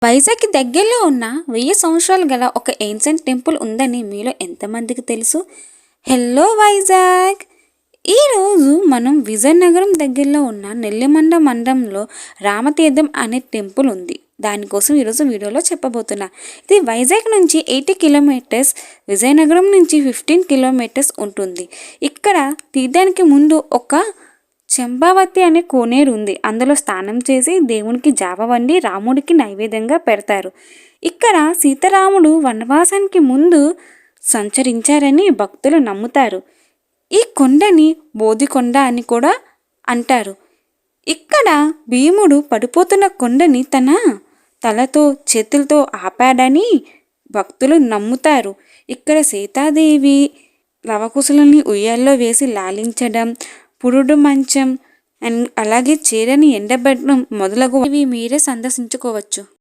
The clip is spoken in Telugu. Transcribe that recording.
వైజాగ్‌కి దగ్గరలో ఉన్న 1000 సంవత్సరాలు గల ఒక ఏన్షియంట్ టెంపుల్ ఉందని మీలో ఎంతమందికి తెలుసు? హలో వైజాగ్! ఈరోజు మనం విజయనగరం దగ్గరలో ఉన్న నెల్లిమండ మండలంలో రామతీర్థం అనే టెంపుల్ ఉంది. దానికోసం ఈరోజు వీడియోలో చెప్పబోతున్నా. ఇది వైజాగ్ నుంచి 80 కిలోమీటర్స్, విజయనగరం నుంచి 15 కిలోమీటర్స్ ఉంటుంది. ఇక్కడ తీర్థానికి ముందు ఒక చెంపావతి అనే కోనేరు ఉంది. అందులో స్నానం చేసి దేవునికి జావ వండి రాముడికి నైవేద్యంగా పెడతారు. ఇక్కడ సీతారాముడు వనవాసానికి ముందు సంచరించారని భక్తులు నమ్ముతారు. ఈ కొండని బోధికొండ అని కూడా అంటారు. ఇక్కడ భీముడు పడిపోతున్న కొండని తన తలతో చేతులతో ఆపాడని భక్తులు నమ్ముతారు. ఇక్కడ సీతాదేవి లవకుశులని ఉయ్యాల్లో వేసి లాలించడం, పురుడు మంచం అలాగే చీరని ఎండబెట్టడం మొదలగు మీరే సందర్శించుకోవచ్చు.